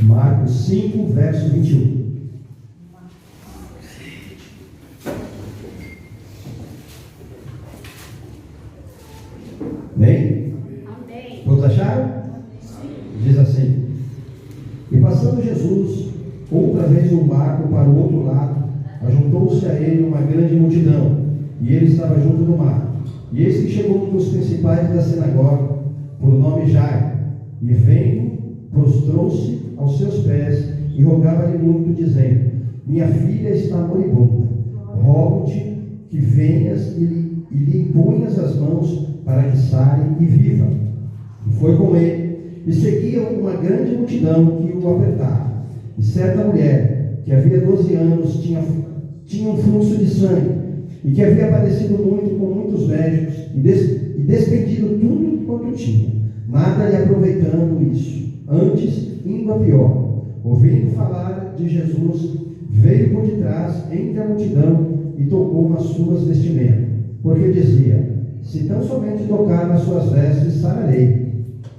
Marcos 5, verso 21. Amém? Amém. Todos acharam? Diz assim: e passando Jesus outra vez no barco para o outro lado, ajuntou-se a ele uma grande multidão, e ele estava junto do mar. E eis que chegou um dos principais da sinagoga, por nome Jairo, e vendo, prostrou-se aos seus pés e rogava-lhe muito, dizendo: minha filha está moribunda, rogo-te que venhas e lhe imponhas as mãos para que saia e viva. E foi com ele, e seguia uma grande multidão que o apertava. E certa mulher, que havia 12 anos, tinha um fluxo de sangue, e que havia padecido muito com muitos médicos, e despendido tudo quanto tinha, nada lhe aproveitando isso, antes indo a pior. Ouvindo falar de Jesus, veio por detrás entre a multidão e tocou nas suas vestimentas, porque dizia: se tão somente tocar nas suas vestes, sararei.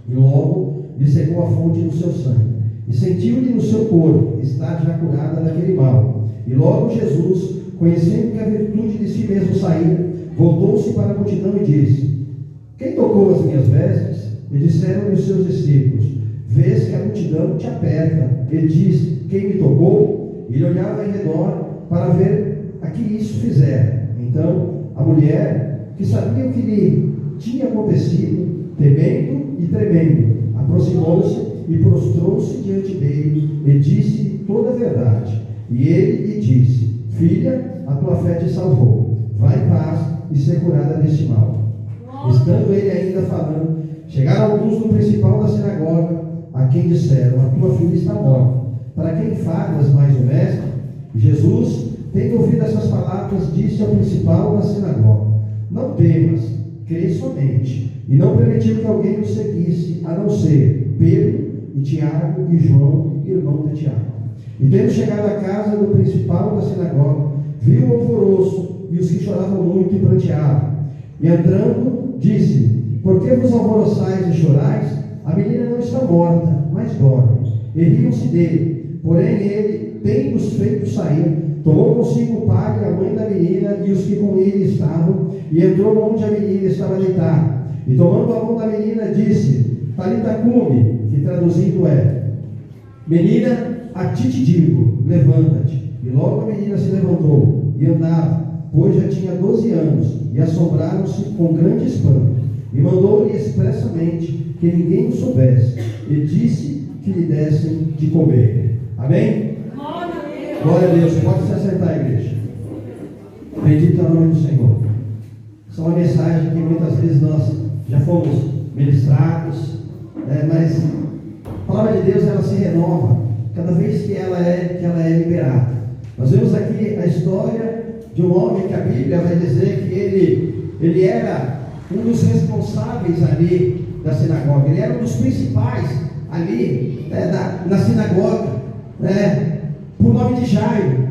E logo lhe secou a fonte do seu sangue, e sentiu-lhe no seu corpo estar já curada daquele mal. E logo Jesus, conhecendo que a virtude de si mesmo saía, voltou-se para a multidão e disse: quem tocou as minhas vestes? E disseram-lhe os seus discípulos: vês que a multidão te aperta. Ele diz: quem me tocou? E ele olhava em redor para ver a que isso fizera. Então a mulher, que sabia o que lhe tinha acontecido, temendo e tremendo, aproximou-se e prostrou-se diante dele e disse toda a verdade. E ele lhe disse: filha, a tua fé te salvou, vai em paz e ser curada deste mal. Estando ele ainda falando, chegaram alguns do principal da sinagoga, a quem disseram: a tua filha está morta, para quem falas mais o mestre? Jesus, tendo ouvido essas palavras, disse ao principal da sinagoga: não temas, crê somente. E não permitiu que alguém o seguisse, a não ser Pedro e Tiago e João, irmão de Tiago. E tendo chegado à casa do principal da sinagoga, viu o alvoroço e os que choravam muito e pranteavam. E entrando, disse: por que vos alvoroçais e chorais? A menina não está morta, mas dorme. E riam-se dele. Porém ele, tendo-os feito sair, tomou consigo o pai e a mãe da menina e os que com ele estavam, e entrou onde a menina estava deitada. E tomando a mão da menina, disse: Talita cumi, que traduzindo é: menina, a ti te digo, levanta-te. E logo a menina se levantou e andava, pois já tinha 12 anos, e assombraram-se com grande espanto. E mandou-lhe expressamente que ninguém o soubesse, e disse que lhe dessem de comer. Amém? Glória a Deus. Pode se assentar, igreja. Bendito é o nome do Senhor. Essa é uma mensagem que muitas vezes nós já fomos ministrados, mas a palavra de Deus, ela se renova cada vez que ela é liberada. Nós vemos aqui a história de um homem que a Bíblia vai dizer que ele era um dos responsáveis ali da sinagoga. Ele era um dos principais ali na sinagoga, por nome de Jairo.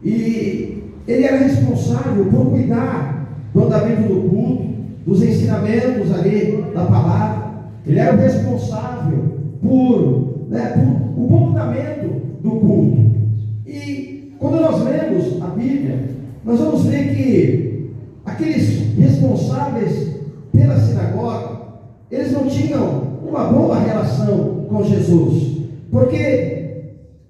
E ele era responsável por cuidar do andamento do culto, dos ensinamentos ali da palavra. Ele era o responsável por o bom andamento do culto. E quando nós lemos a Bíblia, nós vamos ver que aqueles responsáveis pela sinagoga, eles não tinham uma boa relação com Jesus, porque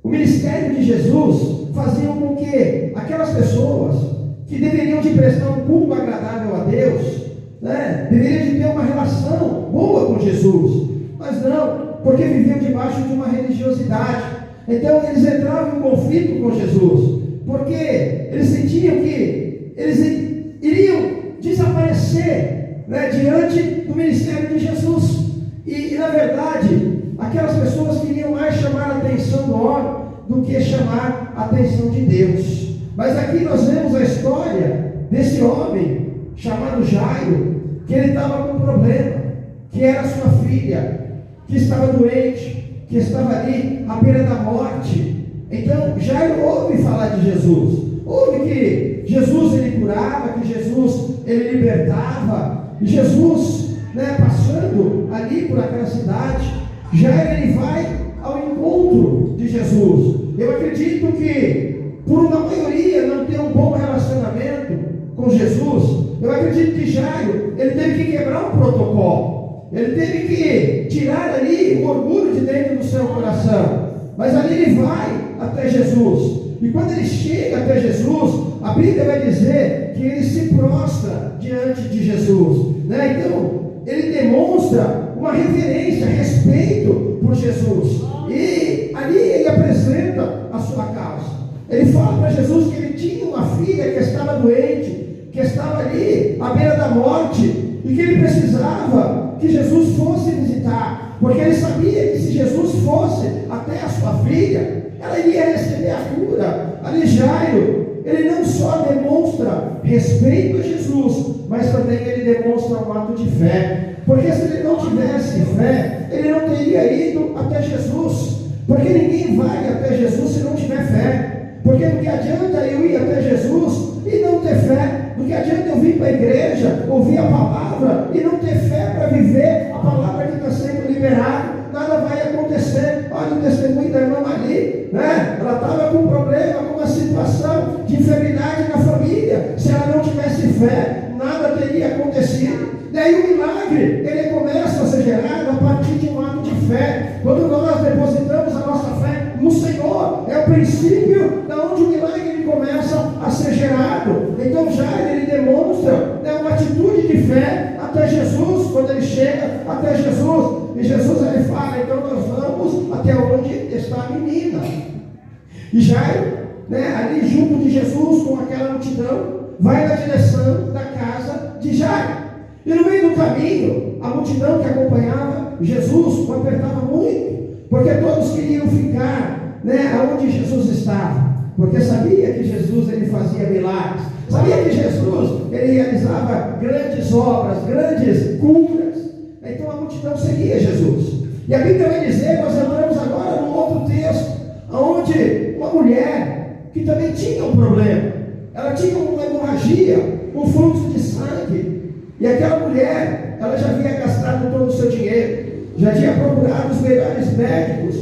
o ministério de Jesus fazia com que aquelas pessoas que deveriam de prestar um culto agradável a Deus, deveriam de ter uma relação boa com Jesus, mas não, porque viviam debaixo de uma religiosidade. Então eles entravam em conflito com Jesus, porque eles sentiam que eles iriam desaparecer diante do ministério de Jesus. E na verdade, aquelas pessoas queriam mais chamar a atenção do homem do que chamar a atenção de Deus. Mas aqui nós vemos a história desse homem chamado Jairo, que ele estava com um problema, que era sua filha, que estava doente, que estava ali à beira da morte. Então Jairo ouve falar de Jesus, ouve que Jesus ele curava, que Jesus ele libertava, e Jesus passando ali por aquela cidade, Jairo ele vai ao encontro de Jesus. Eu acredito que, por uma maioria não ter um bom relacionamento com Jesus, eu acredito que Jairo, ele teve que quebrar um protocolo. Ele teve que tirar ali o orgulho de dentro do seu coração. Mas ali ele vai até Jesus. E quando ele chega até Jesus, a Bíblia vai dizer que ele se prostra diante de Jesus, né? Então, ele demonstra uma reverência, respeito por Jesus. E ali ele apresenta a sua causa. Ele fala para Jesus que ele tinha uma filha que estava doente, que estava ali à beira da morte, e que ele precisava que Jesus fosse visitar, porque ele sabia que se Jesus fosse até a sua filha, ela iria receber a cura. Ali Jairo, ele não só demonstra respeito a Jesus, mas também ele demonstra um ato de fé, porque se ele não tivesse fé, ele não teria ido até Jesus, porque ninguém vai até Jesus se não tiver fé. Porque do que adianta eu ir até Jesus e não ter fé? Do que adianta eu vir para a igreja, ouvir a palavra e não ter fé para viver a palavra que está sendo liberada? Nada vai acontecer. Olha o testemunho da irmã ali, né? Ela estava com um problema, com uma situação de enfermidade na família. Se ela não tivesse fé, nada teria acontecido. Daí o milagre, ele começa a ser gerado a partir de um ato de fé. Quando nós depositamos a nossa fé no Senhor, é o princípio da onde o milagre ele começa a ser gerado. Então Jairo, ele demonstra, né, uma atitude de fé até Jesus, quando ele chega até Jesus. E Jesus ele fala, então nós vamos até onde está a menina. E Jairo, né, ali junto de Jesus, com aquela multidão, vai na direção da casa de Jairo. E no meio do caminho, a multidão que acompanhava Jesus o apertava muito, porque todos queriam ficar, né, onde Jesus estava, porque sabia que Jesus ele fazia milagres, sabia que Jesus ele realizava grandes obras, grandes curas. Então a multidão seguia Jesus. E a Bíblia vai dizer, nós entramos agora num outro texto, onde uma mulher que também tinha um problema, ela tinha uma hemorragia, um fluxo de sangue. E aquela mulher, ela já havia gastado todo o seu dinheiro, já tinha procurado os melhores médicos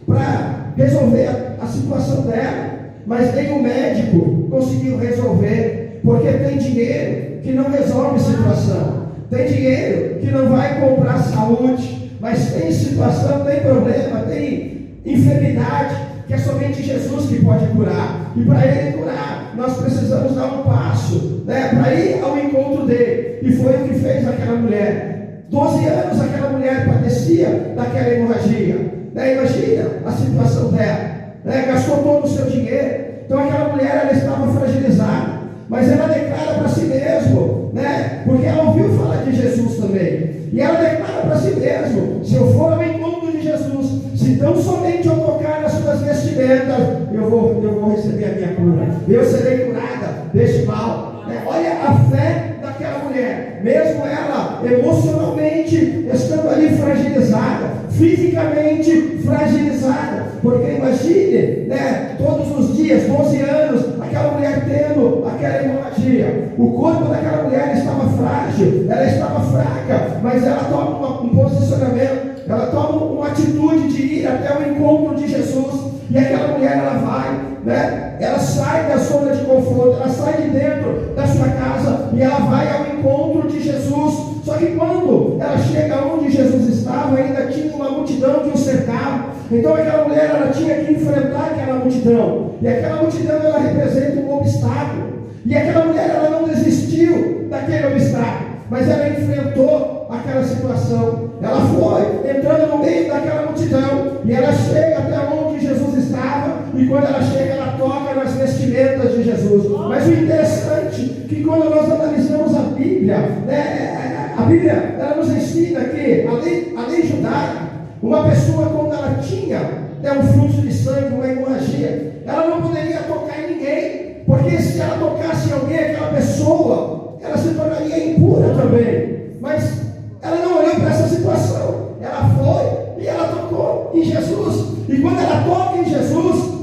para resolver a situação dela, mas nenhum médico conseguiu resolver, porque tem dinheiro que não resolve situação, tem dinheiro que não vai comprar saúde, mas tem situação, tem problema, tem enfermidade, que é somente Jesus que pode curar, e para Ele curar, nós precisamos dar um passo, né, para ir ao encontro dele. E foi o que fez aquela mulher. 12 anos aquela mulher padecia daquela hemorragia, né? Imagina a situação dela, né? Gastou todo o seu dinheiro. Então aquela mulher, ela estava fragilizada, mas ela declara para si mesmo, né? Porque ela ouviu falar de Jesus também, e ela declara para si mesmo: se eu for ao encontro de Jesus, se tão somente eu tocar nas suas vestimentas, eu vou receber a minha cura, eu serei curada deste mal. Olha a fé daquela mulher, mesmo ela emocionalmente estando ali fragilizada, fisicamente fragilizada, porque imagine, né, todos os dias, 12 anos, aquela mulher tendo aquela hemorragia, o corpo daquela mulher estava frágil, ela estava fraca, mas ela toma um posicionamento, ela toma uma atitude de ir até o encontro de Jesus. E aquela mulher, ela vai, né? Ela sai da zona de conforto, ela sai de dentro da sua casa e ela vai ao encontro de Jesus. Só que quando ela chega onde Jesus estava, ainda tinha uma multidão que o cercava. Então aquela mulher, ela tinha que enfrentar aquela multidão. E aquela multidão, ela representa um obstáculo. E aquela mulher, ela não desistiu daquele obstáculo, mas ela enfrentou aquela situação. Ela foi entrando no meio daquela multidão e ela chega até onde Jesus estava, e quando ela chega, ela toca nas vestimentas de Jesus. Mas o interessante é que quando nós analisamos a Bíblia, né, a Bíblia, ela nos ensina que a lei judaica, uma pessoa quando ela tinha, né, um fluxo de sangue, uma hemorragia, ela não poderia tocar em ninguém, porque se ela tocasse em alguém, aquela pessoa, ela se tornaria impura também. Mas ela não olhou para essa situação, ela foi e ela tocou em Jesus. E quando ela toca em Jesus,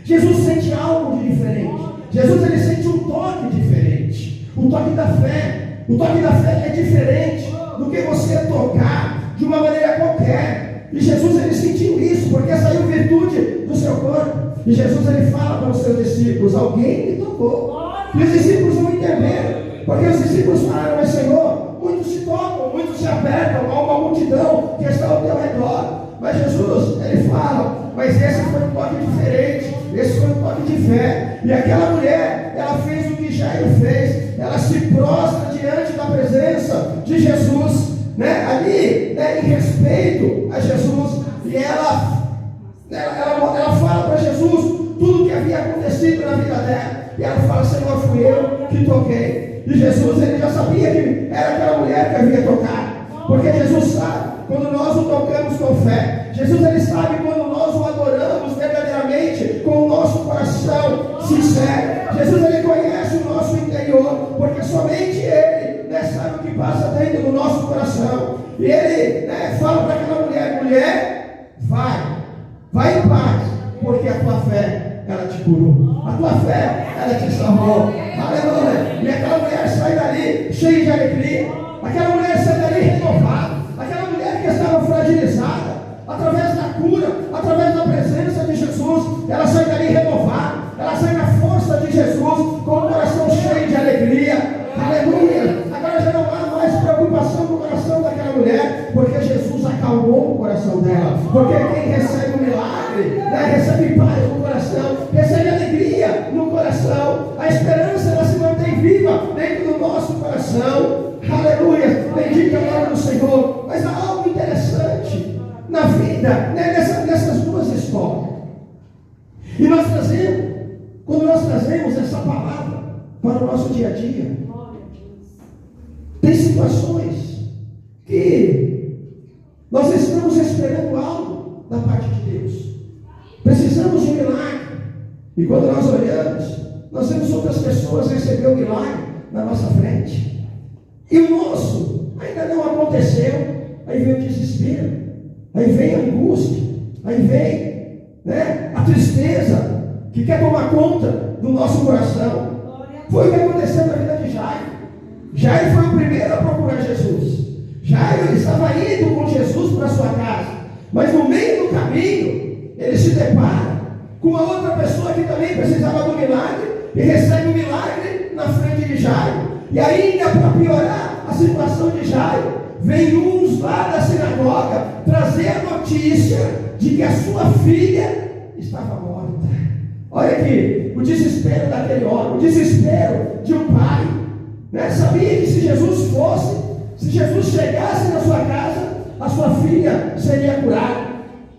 Jesus sente algo de diferente. Jesus, ele sente um toque diferente, o toque da fé. O toque da fé é diferente do que você tocar de uma maneira qualquer. E Jesus, ele sentiu isso, porque saiu virtude cuide do seu corpo. E Jesus ele fala para os seus discípulos: alguém me tocou. E os discípulos não entenderam, porque os discípulos falaram: mas Senhor, muitos se tocam, muitos se apertam, há uma multidão que está ao teu redor. Mas Jesus, ele fala: mas esse foi um toque diferente, esse foi um toque de fé. E aquela mulher, ela fez o que Jairo fez, ela se prostra diante da presença de Jesus, né? Ali, né, em respeito a Jesus. E ela fala para Jesus tudo o que havia acontecido na vida dela. E ela fala: Senhor, fui eu que toquei. E Jesus, ele já sabia que era aquela mulher que havia tocado, porque Jesus sabe quando nós o tocamos com fé. Jesus, ele sabe quando nós o adoramos verdadeiramente, com o nosso coração sincero. Jesus, ele conhece o nosso interior, porque somente ele, né, sabe o que passa dentro do nosso coração. E ele, né, fala para aquela mulher: mulher, vai em paz, porque a tua fé, ela te curou, a tua fé, ela te salvou. Aleluia. E aquela mulher sai dali cheia de alegria, aquela mulher sai dali renovada, aquela mulher que estava fragilizada, através da cura, através da presença de Jesus, ela sai dali renovada, ela sai na força de Jesus, com o coração cheio de alegria. Aleluia. Agora já não há mais preocupação no coração daquela mulher, porque Jesus acalmou o coração dela. Porque quem recebe o milagre, né, recebe paz no coração, recebe alegria no coração. A esperança, ela se mantém viva dentro do nosso coração. Aleluia. Bendito é o nome do Senhor. Mas há algo interessante na vida, né, nessas duas histórias. E nós trazemos, quando nós trazemos essa palavra para o nosso dia a dia, tem situações que nós estamos esperando algo da parte de Deus, precisamos de um milagre, e quando nós olhamos, nós vemos outras pessoas receber o milagre na nossa frente, e o nosso ainda não aconteceu. Aí vem o desespero, aí vem a angústia, aí vem, né, a tristeza que quer tomar conta do nosso coração. Foi o que aconteceu na vida de Jairo. Jairo foi o primeiro a procurar Jesus. Jairo estava indo com Jesus para sua casa, mas no meio do caminho ele se depara com uma outra pessoa que também precisava do milagre, e recebe o milagre na frente de Jairo. E ainda para piorar a situação de Jairo, vem uns lá da sinagoga trazer a notícia de que a sua filha estava morta. Olha aqui o desespero daquele homem, o desespero de um pai, né? Sabia que se Jesus chegasse na sua casa, a sua filha seria curada.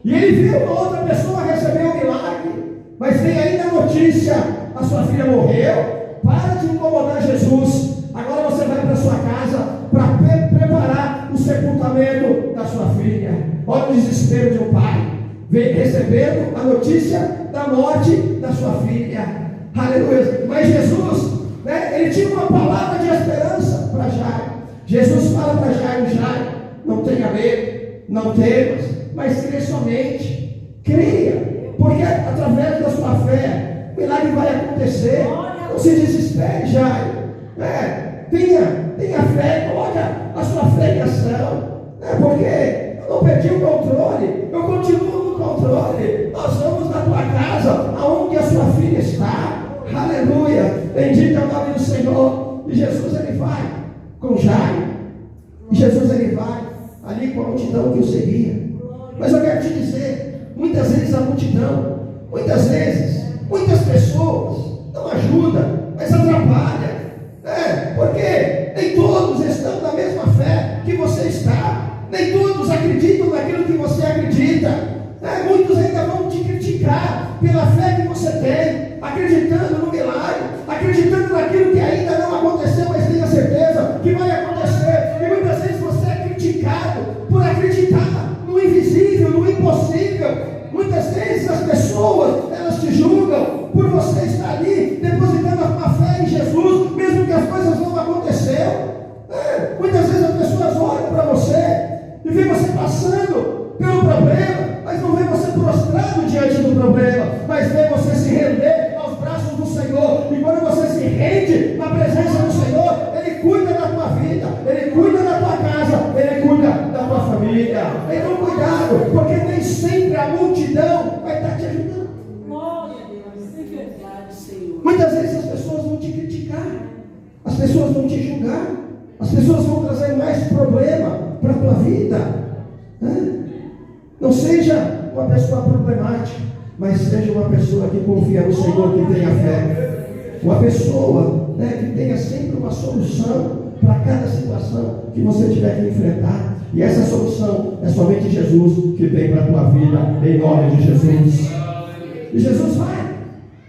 E ele viu uma outra pessoa receber um milagre, mas vem ainda a notícia: a sua filha morreu. Para de incomodar Jesus, agora você vai para sua casa para preparar o sepultamento da sua filha. Olha o desespero de um pai, recebendo a notícia da morte da sua filha. Aleluia. Mas Jesus, né, ele tinha uma palavra de esperança para Jairo. Jesus fala para Jairo: Jairo, não tenha medo, não temas, mas crê somente, creia, porque através da sua fé o milagre vai acontecer. Não se desespere, Jairo, né? Tenha fé, coloca a sua fé em ação, né? Porque eu não perdi o controle, eu continuo no controle. Nós vamos na tua casa, aonde a sua filha está. Aleluia, bendito é o nome do Senhor. E Jesus, ele vai com Jairo, e Jesus, ele vai ali com a multidão que o seguia. Mas eu quero te dizer, muitas vezes a multidão, muitas vezes, muitas pessoas não ajudam, mas atrapalham, né? Porque nem todos estão na mesma fé que você está, nem todos acreditam naquilo que você acredita, né? Muitos ainda vão te criticar pela fé que você tem, acreditando no milagre, acreditando naquilo que ainda não aconteceu, mas tenha certeza que vai acontecer. E muitas vezes você é criticado por acreditar no invisível, no impossível. Muitas vezes as pessoas, elas te julgam por você estar ali depositando a tua fé em Jesus, mesmo que as coisas não aconteceram. Muitas vezes as pessoas olham para você e veem você passando pelo problema, mas não vê você prostrado diante do problema, mas vê você se render aos braços do Senhor. E quando você se rende na presença do Senhor, Ele cuida da tua vida, Ele cuida da tua casa, Ele cuida da tua família. Então cuidado, porque nem sempre a multidão vai estar te julgar. As pessoas vão trazer mais problema para a tua vida. Não seja uma pessoa problemática, mas seja uma pessoa que confia no Senhor, que tenha fé. Uma pessoa que tenha sempre uma solução para cada situação que você tiver que enfrentar. E essa solução é somente Jesus que tem para a tua vida, em nome de Jesus. E Jesus vai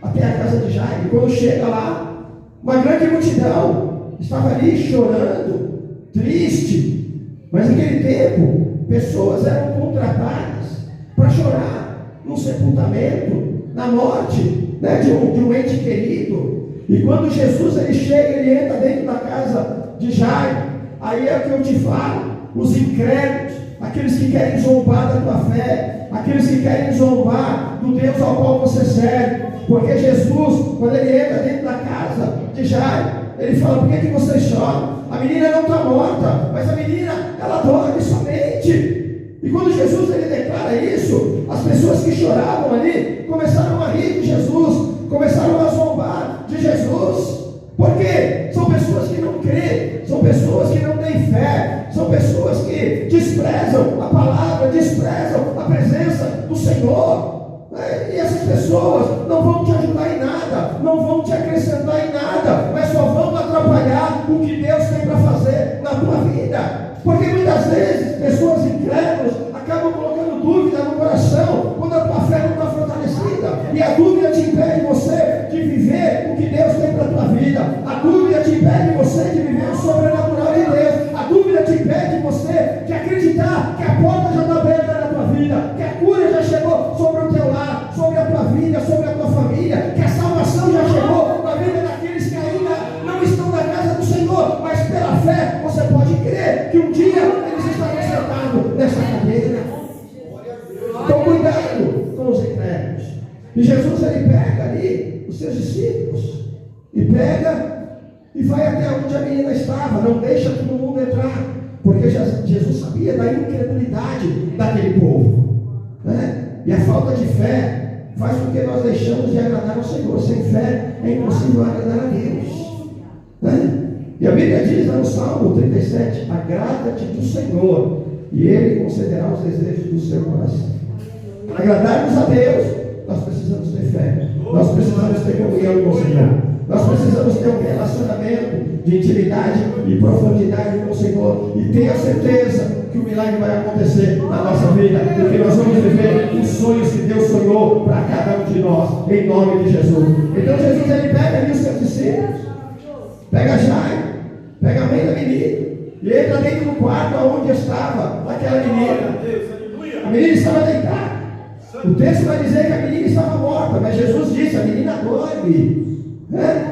até a casa de Jairo. E quando chega lá, uma grande multidão estava ali chorando, triste. Mas naquele tempo, pessoas eram contratadas para chorar no sepultamento, na morte de um ente querido. E quando Jesus ele chega, ele entra dentro da casa de Jairo. Aí é o que eu te falo: os incrédulos, aqueles que querem zombar da tua fé, aqueles que querem zombar do Deus ao qual você serve. Porque Jesus, quando ele entra dentro da casa de Jairo, ele fala: por que vocês choram? A menina não está morta, mas a menina, ela dorme somente. E quando Jesus ele declara isso, as pessoas que choravam ali começaram a rir de Jesus, começaram a zombar de Jesus. Por quê? São pessoas que não creem, são pessoas que não têm fé, são pessoas que desprezam a palavra, desprezam a presença do Senhor. E essas pessoas não vão te ajudar em nada, não vão te acrescentar em nada, mas só vão atrapalhar o que Deus tem para fazer na tua vida. Porque muitas vezes pessoas incrédulas acabam colocando dúvida no coração quando a tua fé não está fortalecida. E a dúvida te impede você de viver o que Deus tem para a tua vida. A dúvida te impede você de viver o sobrenatural de Deus. A dúvida te impede você de acreditar que a porta já está aberta na tua vida, que a cura já chegou sobre o teu lar, sobre a tua vida, sobre a tua família, que a salvação já chegou na vida daqueles que ainda não estão na casa do Senhor, mas pela fé você pode crer que um dia eles estarão sentados nessa cadeira. Então cuidado com os incrédulos. E Jesus ele pega ali os seus discípulos e pega e vai até onde a menina estava. Não deixa todo mundo entrar, porque Jesus sabia da incredulidade daquele povo, E a falta de fé faz com que nós deixamos de agradar ao Senhor. Sem fé é impossível agradar a Deus, E a Bíblia diz lá no Salmo 37: agrada-te do Senhor e Ele concederá os desejos do seu coração. Para agradarmos a Deus, nós precisamos ter fé, nós precisamos ter comunhão com o Senhor, nós precisamos ter um relacionamento de intimidade e profundidade com o Senhor, e tenha certeza que o milagre vai acontecer na nossa vida, porque nós vamos viver os sonhos que Deus sonhou para cada um de nós, em nome de Jesus. Então Jesus ele pega ali os seus discípulos, pega Jairo, pega a mãe da menina e entra dentro do quarto onde estava aquela menina. A menina estava deitada. O texto vai dizer que a menina estava morta, mas Jesus disse: a menina dorme.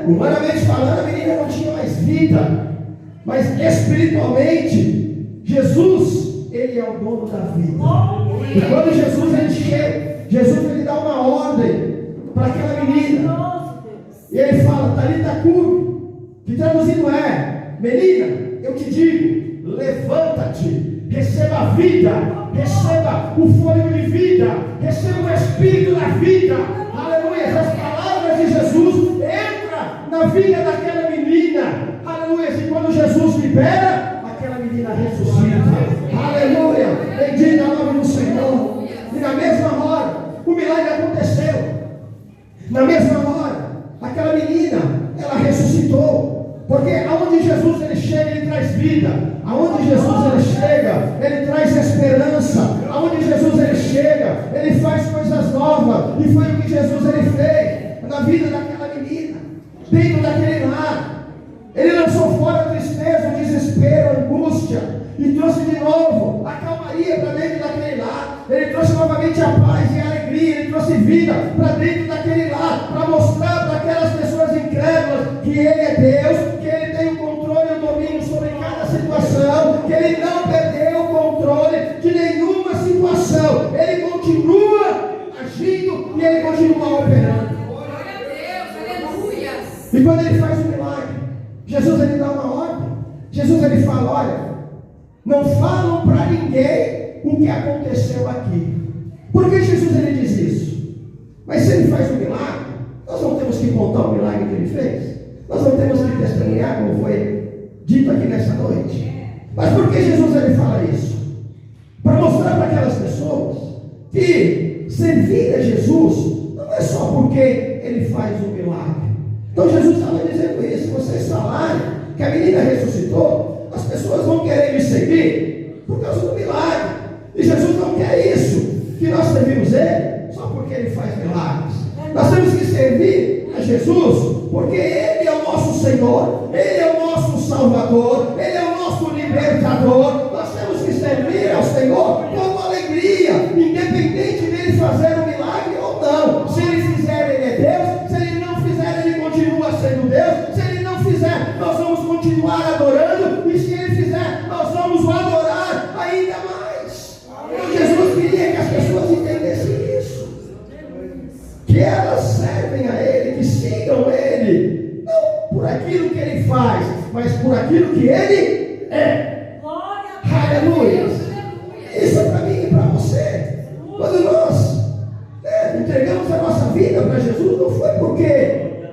Humanamente falando, a menina não tinha mais vida, mas espiritualmente Jesus ele é o dono da vida. E quando Jesus ele chega, Jesus ele dá uma ordem para aquela menina, e ele fala: Talita cumi, que traduzindo é: menina, eu te digo, levanta-te, receba a vida, receba o fôlego de vida, receba o Espírito da vida. Aleluia. As palavras de Jesus entram na vida daquela menina. Aleluia. E quando Jesus libera, aquela menina ressuscita. Aleluia. Bendito o nome do Senhor. E na mesma hora, o milagre aconteceu. Na mesma hora, aquela menina, ela ressuscitou. Porque aonde Jesus ele chega, ele traz vida. Aonde Jesus ele chega, ele traz esperança. Aonde Jesus ele chega, ele faz coisas novas. E foi o que Jesus ele fez na vida daquela menina, dentro daquele lar. Ele lançou fora a tristeza, o desespero, a angústia, e trouxe de novo a calmaria para dentro daquele lar. Ele trouxe novamente a paz e a alegria. Ele trouxe vida para dentro daquele lar, para mostrar para aquelas pessoas incrédulas que Ele é Deus, que Ele tem o controle e o domínio sobre cada situação, que Ele não perdeu o controle de nenhuma situação. Ele continua agindo e Ele continua operando. Glória a Deus, aleluia. E quando Ele faz o milagre, Jesus ele dá uma ordem. Jesus ele fala: olha, não falam para ninguém o que aconteceu aqui. Por que Jesus ele diz isso? Mas se ele faz um milagre, nós não temos que contar o milagre que ele fez. Nós não temos que testemunhar como foi dito nessa noite? Mas por que Jesus ele fala isso? Para mostrar para aquelas pessoas que servir a Jesus não é só porque ele faz um milagre. Então Jesus estava dizendo isso: se vocês falarem que a menina ressuscitou, as pessoas vão querer me seguir por causa do milagre. E Jesus não quer isso, que nós servimos ele só porque ele faz milagres. Nós temos que servir a Jesus porque ele é o nosso Senhor, ele é o nosso Salvador, ele é o nosso libertador. Nós temos que servir ao Senhor com alegria, independente dele fazer um milagre ou não. Se ele fizer, ele é Deus. Se ele não fizer, ele continua sendo Deus. Se ele não fizer, nós vamos continuar adorando. E se ele fizer, nós vamos o adorar ainda mais. Então Jesus queria que as pessoas entendessem isso, que elas servem a ele, que sigam ele, não por aquilo que ele faz, mas por aquilo que ele é. Aleluia! Isso é para mim e para você. Quando nós entregamos a nossa vida para Jesus, não foi porque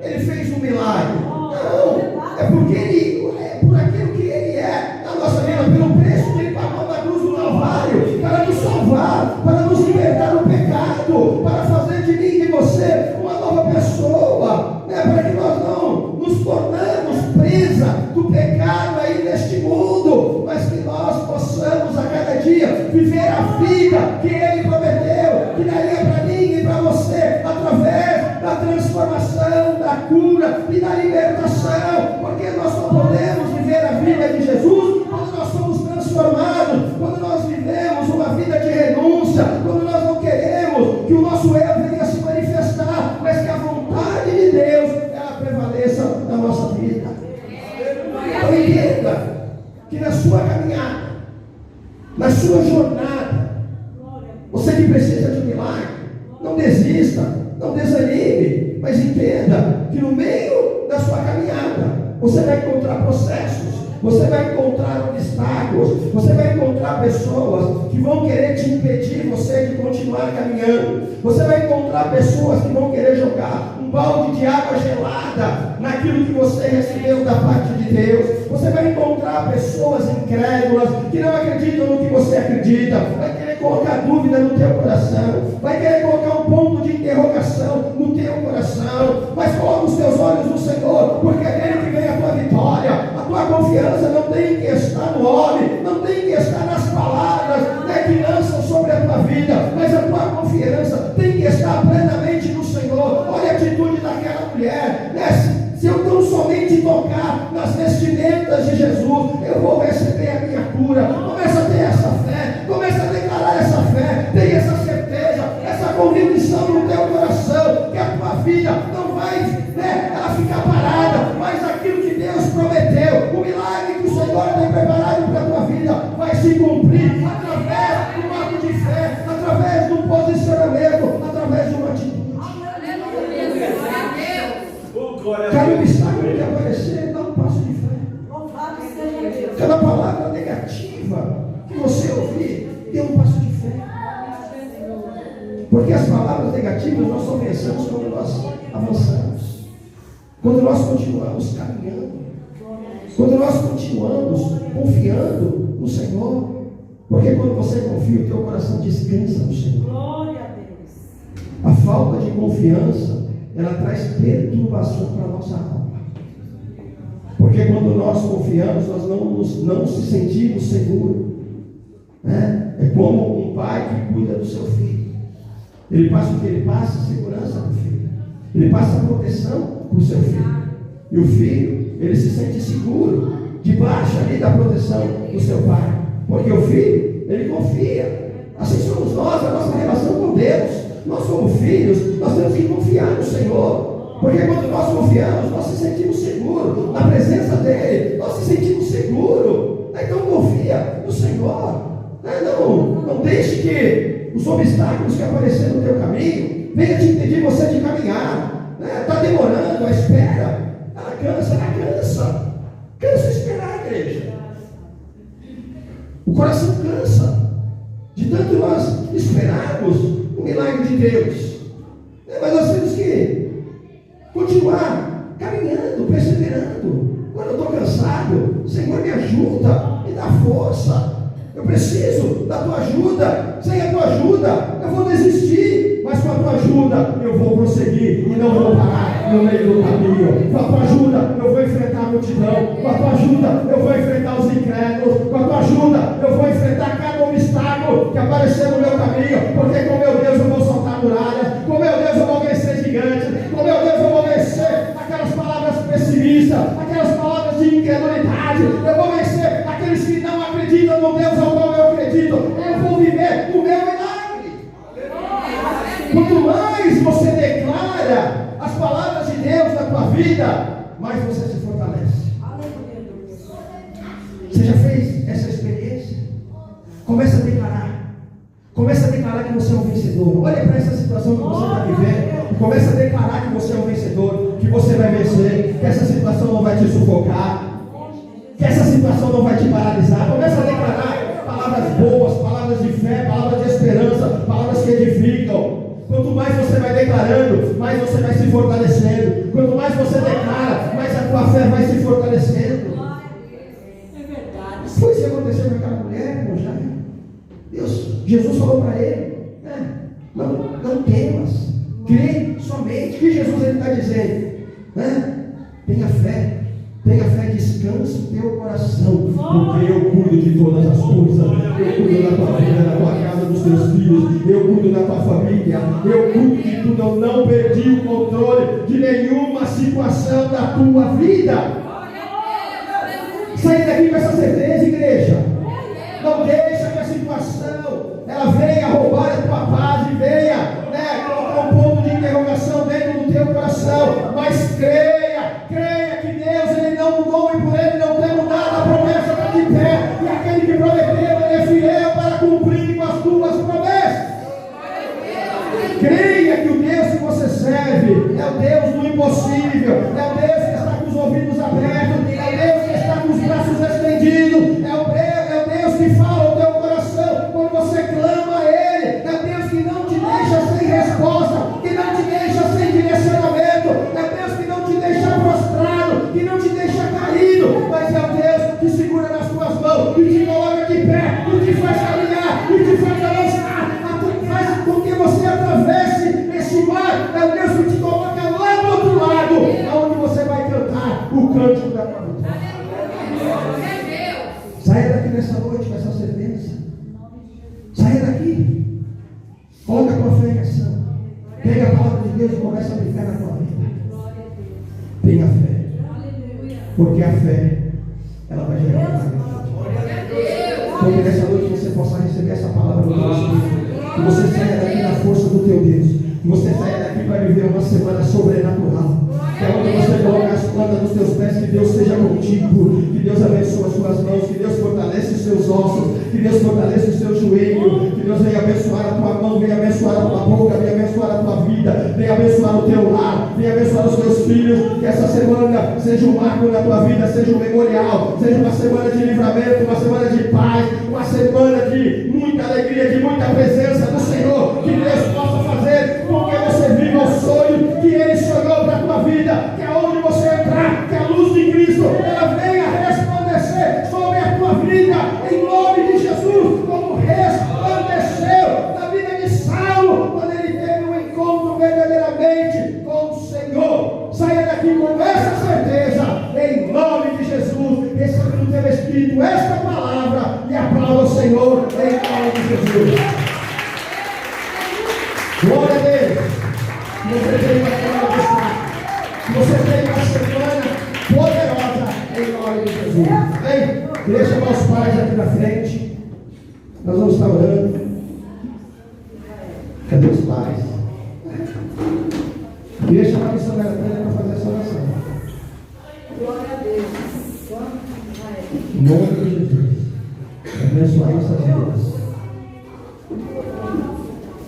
ele fez um milagre, não, é porque ele é por aquilo que ele é na nossa vida, pelo preço que ele pagou na cruz do Calvário, para nos salvar, para nos libertar do pecado, para fazer de mim e de você uma nova pessoa, para que nós não nos tornamos presa do pecado aí neste mundo, mas que nós possamos a cada dia viver a vida que ele prometeu, que daria para mim e para você, através da transformação, da cura e da libertação, porque nós só podemos viver a vida de Jesus quando nós somos transformados, quando nós vivemos uma vida de renúncia, quando nós não queremos que o nosso eu venha se manifestar, mas que a vontade de Deus ela prevaleça na nossa vida. Então entenda que na sua caminhada, na sua jornada, você que precisa de um milagre, não desista, não desanime, mas entenda que no meio da sua caminhada você vai encontrar processos, você vai encontrar obstáculos, você vai encontrar pessoas que vão querer te impedir você de continuar caminhando, você vai encontrar pessoas que vão querer jogar um balde de água gelada naquilo que você recebeu da parte de Deus, você vai encontrar pessoas incrédulas que não acreditam no que você acredita, vai querer colocar dúvida no teu coração, vai querer colocar um ponto de interrogação no teu coração, mas coloca os teus olhos no Senhor, porque é dele que vem a tua vitória. A tua confiança não tem que estar no homem, não tem que estar nas palavras que lançam sobre a tua vida, mas a tua confiança tem que estar plenamente no Senhor. Olha a atitude daquela mulher, se eu tão somente tocar nas vestimentas de Jesus, eu vou receber a minha cura. Começa a ter essa fé, começa a declarar essa fé, tem essa certeza, essa convicção no teu coração, que a tua vida não vai ela ficar parada, mas aquilo que Deus prometeu, o milagre que o Senhor tem preparado para a tua vida, vai se cumprir através do ato de fé, através do posicionamento, através de uma atitude. Cada obstáculo que aparecer, dá um passo de fé. Cada palavra negativa que você ouvir, dê um passo de fé. Porque as palavras negativas nós só vencemos quando nós avançamos, quando nós continuamos caminhando, quando nós continuamos confiando no Senhor. Porque quando você confia, o teu coração descansa no Senhor. A falta de confiança, ela traz perturbação para a nossa alma. Porque quando nós confiamos, nós não se sentimos seguros. É como um pai que cuida do seu filho. Ele passa o que ele passa? Segurança para o filho. Ele passa proteção para o seu filho. E o filho, ele se sente seguro, debaixo ali da proteção do seu pai. Porque o filho, ele confia. Assim somos nós, a nossa relação com Deus. Nós somos filhos, nós temos que confiar no Senhor. Porque quando nós confiamos, nós se sentimos seguros na presença dEle. Nós se sentimos seguros. Então confia no Senhor. Não deixe que os obstáculos que aparecerem no teu caminho venham te impedir você de caminhar. Está demorando a espera. Ela cansa. Cansa esperar, igreja. O coração cansa de tanto nós esperarmos o milagre de Deus. Mas nós temos que continuar caminhando, perseverando. Quando eu estou cansado, Senhor, me ajuda, me dá força. Eu preciso da tua ajuda. Sem a tua ajuda, eu vou desistir. Mas com a tua ajuda, eu vou prosseguir e não vou parar no meio do caminho. Com a tua ajuda, eu vou enfrentar a multidão. Com a tua ajuda, eu vou enfrentar os incrédulos. Com a tua ajuda, eu vou enfrentar cada obstáculo que aparecer no meu caminho. Porque com meu Deus eu vou soltar muralhas. Com meu Deus eu vou vencer gigantes. Com meu Deus eu vou vencer aquelas palavras pessimistas, aquelas palavras de incredulidade. Eu vou vencer aqueles que não acreditam no Deus ao qual eu acredito. Eu vou viver o meu milagre. Quanto mais você declara as palavras de Deus na tua vida, mais você se fortalece. Você já fez essa experiência? Começa a declarar. Começa a declarar que você é um vencedor. Olha para essa situação que você está vivendo. Começa a declarar que você é um vencedor, que você vai vencer, que essa situação não vai te sufocar, que essa situação não vai te paralisar. Começa a declarar palavras boas, palavras de fé, palavras de esperança, palavras que edificam. Quanto mais você vai declarando, mais você vai se fortalecendo. Quanto mais você declara, mais a tua fé vai se fortalecendo. É verdade. Foi isso que aconteceu com aquela mulher, irmão, já. Jesus falou para ele, não temas, crê somente. O que Jesus está dizendo? Tenha fé, descanse o teu coração, porque eu cuido de todas as coisas. Eu cuido da tua vida, da tua casa, dos teus filhos. Eu cuido da tua família. Eu cuido de tudo. Eu não perdi o controle de nenhuma situação da tua vida. Sai daqui com essa certeza, igreja. Não deixa que a situação ela venha roubar a tua paz e venha colocar um ponto de interrogação dentro do teu coração. Mas creia que Deus ele não mudou e por ele não temos nada. A promessa está de pé e aquele que prometeu ele é fiel para cumprir com as tuas promessas. Creia que o Deus que você serve é o Deus do impossível, é o Deus que está com os ouvidos abertos, é o Deus que está com os braços estendidos, é o Deus que fala o teu coração quando você clama a Ele, é o Deus que não te deixa sem resposta, que não te deixa sem direcionamento, é o Deus que não te deixa prostrado, que não te deixa caído, mas é o Deus que segura nas tuas mãos, que te coloca de pé, que te faz caminhar, que te faz avançar, faz com que você atravesse esse mar. É o Deus que te coloca lá do outro lado, aonde você vai cantar o cântico da tua vida. Saia daqui nessa noite com essa certeza. Saia daqui. Coloca a tua fé em ação. Pega a palavra de Deus e começa a brincar na tua vida. Tenha fé. Porque a fé, ela vai gerar milagre. Porque nessa noite você possa receber essa palavra do teu Espírito. Que você saia daqui na força do teu Deus. Que você saia daqui para viver uma semana sobrenatural. Que é onde você coloca as plantas dos teus pés, que Deus esteja contigo. Que Deus abençoe as suas mãos. Que Deus fortaleça os seus ossos. Que Deus fortaleça o seu joelho. Que Deus venha abençoar a tua mão. Venha abençoar a tua boca. Venha abençoar a tua vida. Venha abençoar o teu lar. Venha abençoar os teus filhos. Que essa semana seja um marco na tua vida. Seja um memorial. Seja uma semana de livramento. Uma semana de paz. Uma semana de muita alegria. De muita presença do Senhor. Que Deus possa fazer com que você viva o sonho que Ele sonhou para a tua vida. Que aonde você entrar, que a luz de Cristo ela venha resplandecer sobre a tua vida, em nome de Jesus, como resplandeceu na vida de Saulo, quando ele teve um encontro verdadeiramente com o Senhor. Saia daqui com essa certeza, em nome de Jesus. Receba no teu Espírito esta palavra e aplauda o Senhor, em nome de Jesus. Glória a Deus. Você tem uma semana, você tem uma semana poderosa em nome de Jesus. Amém? Queria chamar os pais aqui na frente. Nós vamos estar orando. Cadê os pais? Queria chamar a missionária para fazer essa oração. Glória a Deus. Em nome de Jesus. Abençoar nossas vidas.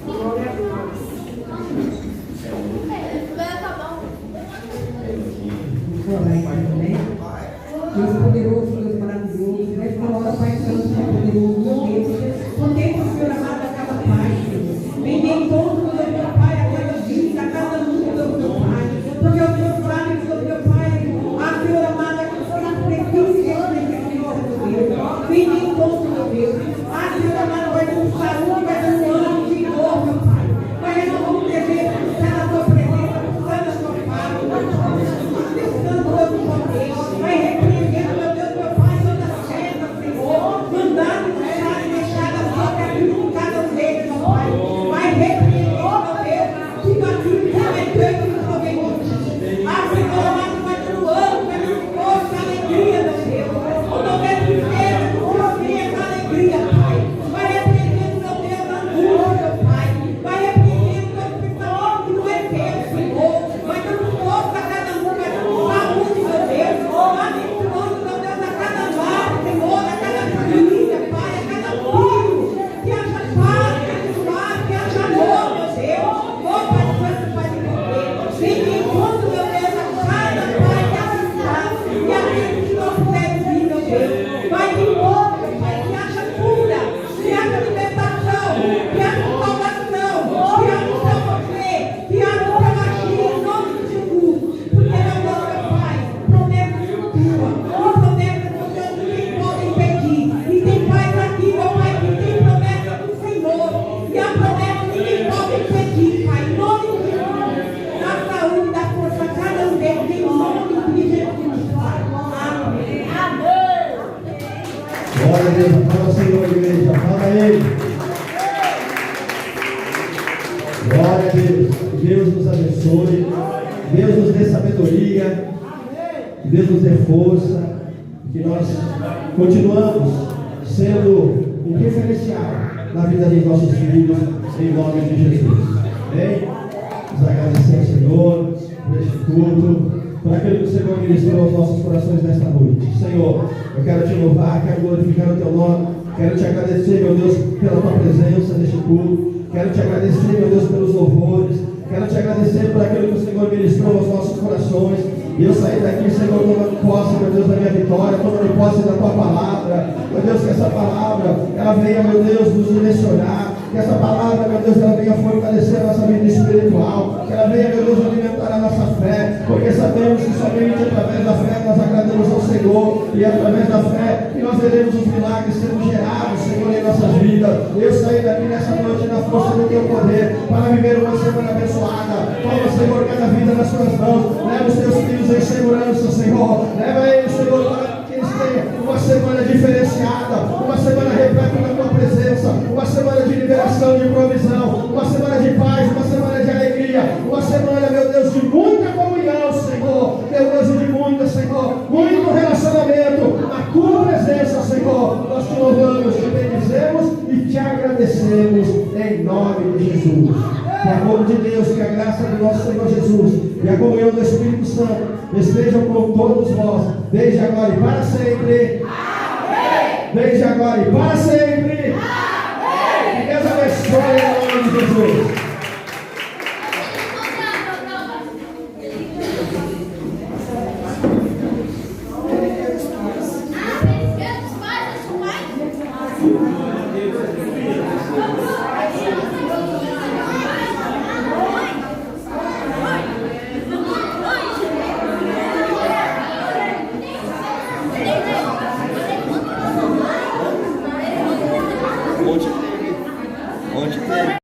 Glória a Deus. Deus poderoso, Deus maravilhoso, nesta hora, Pai Santo, Pai poderoso, meu Deus, contempla o Senhor amado a cada pai, vem em todo o meu Pai, a cada vida, a cada luta do meu Pai, porque o Senhor sabe que o meu Pai, a Senhor amada, que o Senhor não precisa Glória a Deus. Que Deus nos abençoe. Que Deus nos dê sabedoria. Que Deus nos dê força. Que nós continuamos sendo um referencial na vida dos nossos filhos, em nome de Jesus. Amém? Nos agradecer ao Senhor por este culto, por aquilo que o Senhor ministrou aos nossos corações nesta noite. Senhor, eu quero te louvar, quero glorificar o teu nome, quero te agradecer, meu Deus, pela tua presença neste culto, quero te agradecer, meu Deus, pelos louvores, quero te agradecer por aquilo que o Senhor ministrou aos nossos corações. E eu saí daqui, Senhor, tomando posse, meu Deus, da minha vitória, tomando posse da tua palavra. Meu Deus, que essa palavra, ela venha, meu Deus, nos direcionar. Que essa palavra, meu Deus, ela venha fortalecer a nossa vida espiritual. Que ela venha, meu Deus, alimentar a nossa fé. Porque sabemos que somente através da fé nós agradamos ao Senhor. E através da fé que nós veremos os milagres sendo gerados, Senhor, em nossas vidas. Eu saí daqui nessa noite na força do teu poder para viver uma semana abençoada. Toma, Senhor, cada vida nas tuas mãos. Leva os teus filhos em segurança, Senhor. Leva eles, Senhor, para que eles tenham uma semana diferenciada, uma semana repleta na tua presença, uma semana de liberação, de provisão, uma semana de paz, uma semana de alegria, uma semana, meu Deus, de muita comunhão, Senhor, meu Deus, e de muita, Senhor, muito relacionamento na tua presença, Senhor. Nós te louvamos, te bendizemos e te agradecemos em nome de Jesus. Que a amor de Deus, que a graça do nosso Senhor Jesus e a comunhão do Espírito Santo estejam com todos vós, desde agora e para sempre. Amém. Desde agora e para sempre. Amém. Que Deus abençoe em nome de Jesus.